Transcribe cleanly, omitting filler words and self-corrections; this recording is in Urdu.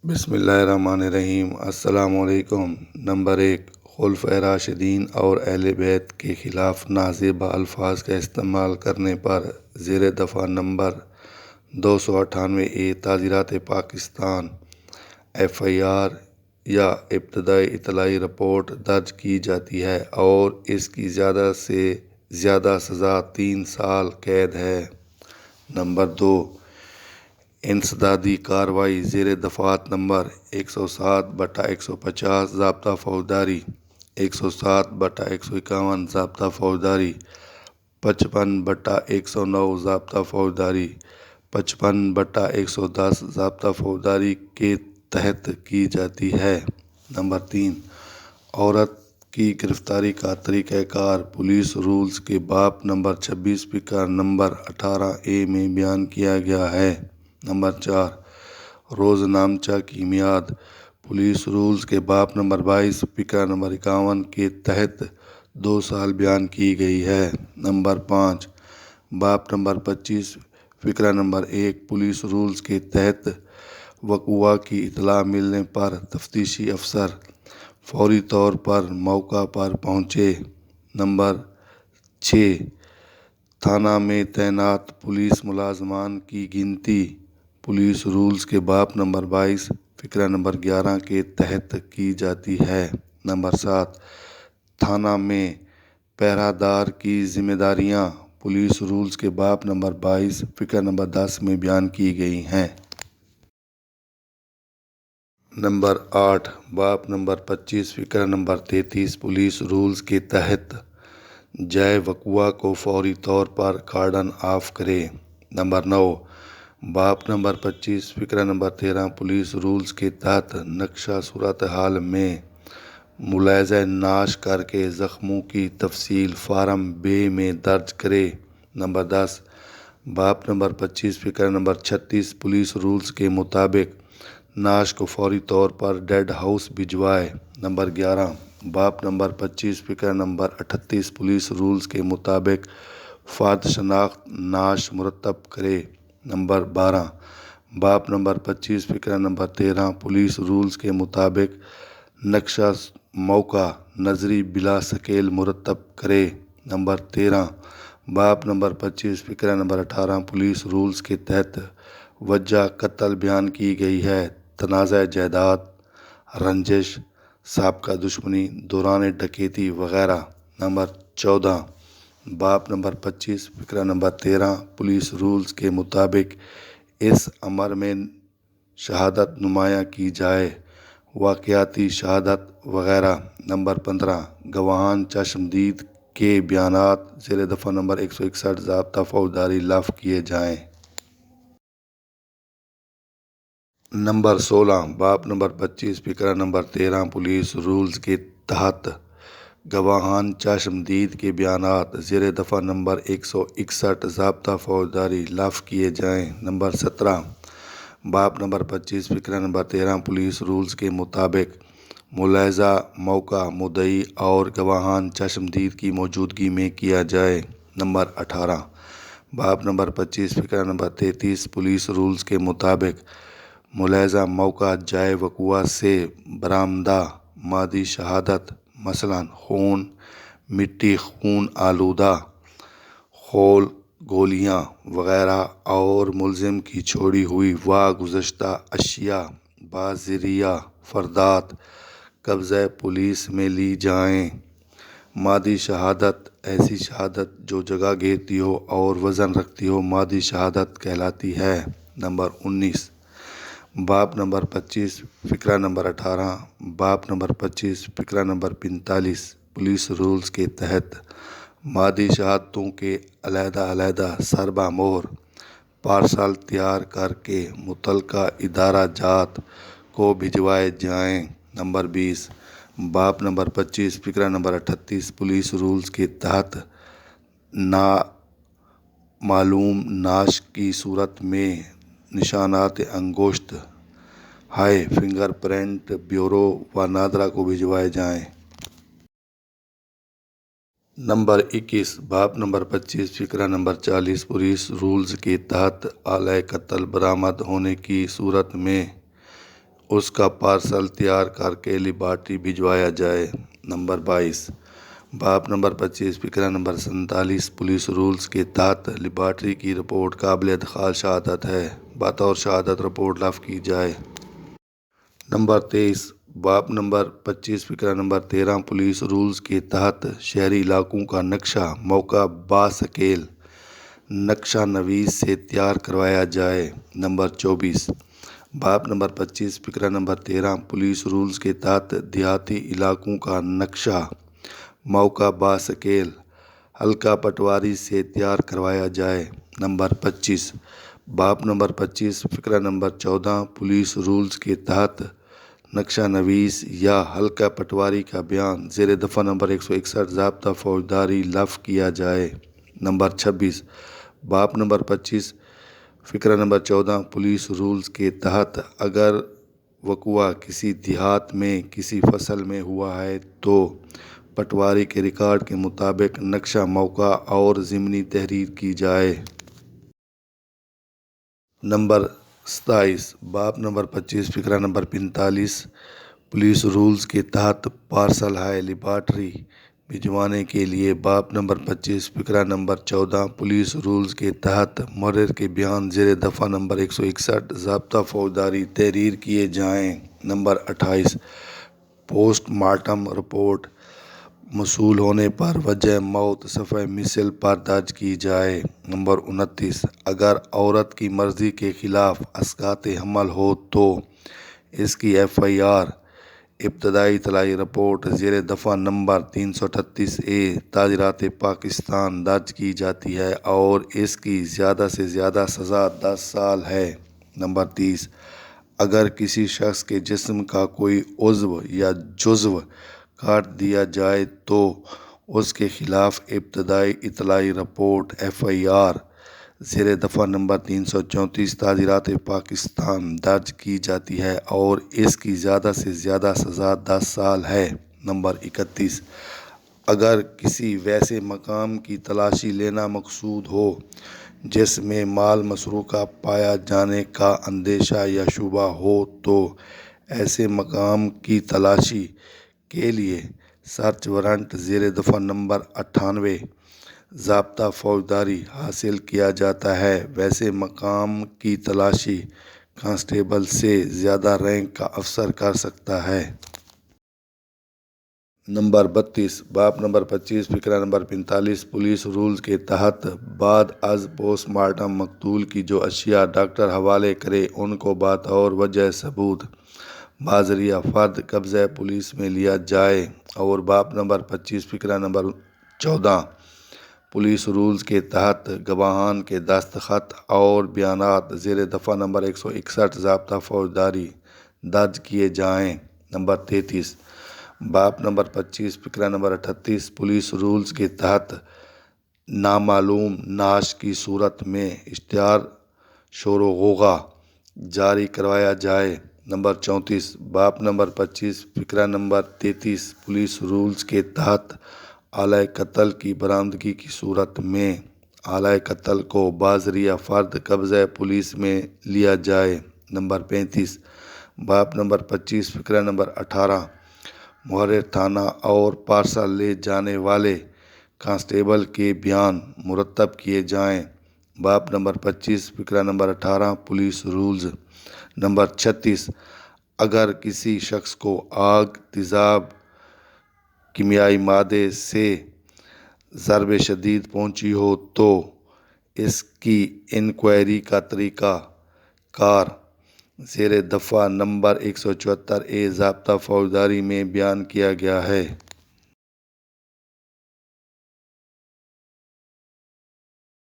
بسم اللہ الرحمن الرحیم۔ السلام علیکم۔ نمبر 1، خلفائے راشدین اور اہل بیت کے خلاف نازیبا الفاظ کا استعمال کرنے پر زیر دفعہ نمبر 298 تعزیرات پاکستان FIR یا ابتدائی اطلاعی رپورٹ درج کی جاتی ہے اور اس کی زیادہ سے زیادہ سزا 3 سال قید ہے۔ نمبر 2، انسدادی کارروائی زیر دفعات نمبر 107/150 ضابطہ فوجداری، 107/151 ضابطہ فوجداری، 55/109 ضابطہ فوجداری، 55/110 ضابطہ فوجداری کے تحت کی جاتی ہے۔ نمبر 3، عورت کی گرفتاری کا طریقہ کار پولیس رولز کے باب نمبر 26 فقرہ نمبر 18A میں بیان کیا گیا ہے۔ نمبر 4، روز نامچہ کی میعاد پولیس رولز کے باب نمبر 22 فقرہ نمبر 51 کے تحت 2 سال بیان کی گئی ہے۔ نمبر 5، باب نمبر 25 فقرہ نمبر 1 پولیس رولز کے تحت وقوع کی اطلاع ملنے پر تفتیشی افسر فوری طور پر موقع پر پہنچے۔ نمبر 6، تھانہ میں تعینات پولیس ملازمان کی گنتی پولیس رولز کے باب نمبر 22 فقرہ نمبر 11 کے تحت کی جاتی ہے۔ نمبر 7، تھانہ میں پہرہ دار کی ذمہ داریاں پولیس رولز کے باب نمبر 22 فقرہ نمبر 10 میں بیان کی گئی ہیں۔ نمبر 8، باب نمبر 25 فقرہ نمبر 33 پولیس رولز کے تحت جائے وقوع کو فوری طور پر کارڈن آف کرے۔ نمبر 9، باب نمبر 25 فقرہ نمبر 13 پولیس رولز کے تحت نقشہ صورتحال میں ملاحظہ ناش کر کے زخموں کی تفصیل فارم B میں درج کرے۔ نمبر 10، باب نمبر 25 فقرہ نمبر 36 پولیس رولز کے مطابق ناش کو فوری طور پر ڈیڈ ہاؤس بھجوائے۔ نمبر 11، باب نمبر 25 فقرہ نمبر 38 پولیس رولز کے مطابق فرد شناخت ناش مرتب کرے۔ نمبر 12، باب نمبر 25 فقرہ نمبر 13 پولیس رولز کے مطابق نقشہ موقع نظری بلا سکیل مرتب کرے۔ نمبر 13، باب نمبر 25 فقرہ نمبر 18 پولیس رولز کے تحت وجہ قتل بیان کی گئی ہے۔ تنازع جائیداد، رنجش، سابقہ دشمنی، دوران ڈکیتی وغیرہ۔ نمبر 14، باب نمبر 25 فقرہ نمبر 13 پولیس رولز کے مطابق اس امر میں شہادت نمایاں کی جائے، واقعاتی شہادت وغیرہ۔ نمبر 15، گواہان چشمدید کے بیانات زیر دفعہ نمبر 161 ضابطہ فوجداری لغو کیے جائیں۔ نمبر 16، باب نمبر 25 فقرہ نمبر 13 پولیس رولز کے تحت گواہان چشمدید کے بیانات زیر دفعہ نمبر 161 ضابطہ فوجداری لغو کیے جائیں۔ نمبر 17، باب نمبر 25 فقرہ نمبر 13 پولیس رولز کے مطابق ملاحظہ موقع مدعی اور گواہان چشمدید کی موجودگی میں کیا جائے۔ نمبر 18، باب نمبر 25 فقرہ نمبر 33 پولیس رولز کے مطابق ملاحظہ موقع جائے وقوع سے برآمدہ مادی شہادت مثلاً خون، مٹی خون آلودہ، خول، گولیاں وغیرہ اور ملزم کی چھوڑی ہوئی واگزشتہ اشیاء بذریعہ فردات قبضۂ پولیس میں لی جائیں۔ مادی شہادت ایسی شہادت جو جگہ گھیرتی ہو اور وزن رکھتی ہو مادی شہادت کہلاتی ہے۔ نمبر 19، باب نمبر 25 فقرہ نمبر 18 باب نمبر 25 فقرہ نمبر 45 پولیس رولز کے تحت مادی شہادتوں کے علیحدہ علیحدہ سربہ مہر پارسل تیار کر کے متعلقہ ادارہ جات کو بھجوائے جائیں۔ نمبر 20، باب نمبر 25 فقرہ نمبر 38 پولیس رولز کے تحت نامعلوم ناش کی صورت میں نشانات انگشت ہائے فنگر پرنٹ بیورو و نادرا کو بھجوائے جائیں۔ نمبر 21، باب نمبر 25 فقرہ نمبر 40 پولیس رولز کے تحت آلۂ قتل برآمد ہونے کی صورت میں اس کا پارسل تیار کر کے لیبارٹری بھجوایا جائے۔ نمبر 22 باب نمبر 25 فقرہ نمبر 47 پولیس رولز کے تحت لیبارٹری کی رپورٹ قابل ادخال شہادت ہے، بطور شہادت رپورٹ لفظ کی جائے۔ نمبر 23 باب نمبر 25 فقرہ نمبر 13 پولیس رولز کے تحت شہری علاقوں کا نقشہ موقع باسکیل نقشہ نویس سے تیار کروایا جائے۔ نمبر 24 باب نمبر 25 فقرہ نمبر 13 پولیس رولز کے تحت دیہاتی علاقوں کا نقشہ موقع باسکیل حلقہ پٹواری سے تیار کروایا جائے۔ نمبر 25 باب نمبر 25 فقرہ نمبر 14 پولیس رولز کے تحت نقشہ نویس یا حلقہ پٹواری کا بیان زیر دفعہ نمبر 161 ضابطہ فوجداری لفظ کیا جائے۔ نمبر 26 باب نمبر 25 فقرہ نمبر 14 پولیس رولز کے تحت اگر وقوع کسی دیہات میں کسی فصل میں ہوا ہے تو پٹواری کے ریکارڈ کے مطابق نقشہ موقع اور ضمنی تحریر کی جائے۔ نمبر 27 باب نمبر 25 فقرہ نمبر 45 پولیس رولز کے تحت پارسل ہائے لیبارٹری بھجوانے کے لیے باب نمبر 25 فقرہ نمبر 14 پولیس رولز کے تحت محرر کے بیان زیر دفعہ نمبر 161 ضابطہ فوجداری تحریر کیے جائیں۔ نمبر 28 پوسٹ مارٹم رپورٹ موصول ہونے پر وجہ موت صفحہ مثل پر درج کی جائے۔ نمبر 29 اگر عورت کی مرضی کے خلاف اسقاط حمل ہو تو اس کی FIR ابتدائی اطلاعی رپورٹ زیر دفعہ نمبر 338A تعزیرات پاکستان درج کی جاتی ہے اور اس کی زیادہ سے زیادہ سزا 10 سال ہے۔ نمبر 30 اگر کسی شخص کے جسم کا کوئی عضو یا جزو کاٹ دیا جائے تو اس کے خلاف ابتدائی اطلاعی رپورٹ FIR زیر دفعہ نمبر 334 تعزیرات پاکستان درج کی جاتی ہے اور اس کی زیادہ سے زیادہ سزا 10 سال ہے۔ نمبر 31 اگر کسی ویسے مقام کی تلاشی لینا مقصود ہو جس میں مال مسروقہ پایا جانے کا اندیشہ یا شبہ ہو تو ایسے مقام کی تلاشی کے لیے سرچ وارنٹ زیر دفعہ نمبر 98 ضابطہ فوجداری حاصل کیا جاتا ہے۔ ویسے مقام کی تلاشی کانسٹیبل سے زیادہ رینک کا افسر کر سکتا ہے۔ نمبر 32 باب نمبر 25 فقرہ نمبر 45 پولیس رولز کے تحت بعد از پوسٹ مارٹم مقتول کی جو اشیاء ڈاکٹر حوالے کرے ان کو بطور وجہ ثبوت بذریعہ فرد قبضہ پولیس میں لیا جائے۔ اور باب نمبر 25 فقرہ نمبر 14 پولیس رولز کے تحت گواہان کے دستخط اور بیانات زیر دفعہ نمبر 161 ضابطہ فوجداری درج کیے جائیں۔ نمبر 33 باب نمبر 25 فقرہ نمبر 38 پولیس رولز کے تحت نامعلوم نعش کی صورت میں اشتہار شور و غوغا جاری کروایا جائے۔ نمبر 34 باب نمبر 25 فقرہ نمبر 33 پولیس رولز کے تحت آلۂ قتل کی برآمدگی کی صورت میں آلۂ قتل کو بذریعہ فرد قبضہ پولیس میں لیا جائے۔ نمبر 35 باب نمبر 25 فقرہ نمبر 18 محرر تھانہ اور پارسل لے جانے والے کانسٹیبل کے بیان مرتب کیے جائیں۔ باب نمبر 25 فقرہ نمبر 18 پولیس رولز۔ نمبر 36 اگر کسی شخص کو آگ تیزاب کیمیائی مادے سے ضرب شدید پہنچی ہو تو اس کی انکوائری کا طریقہ کار زیر دفعہ نمبر 174A ضابطہ فوجداری میں بیان کیا گیا ہے۔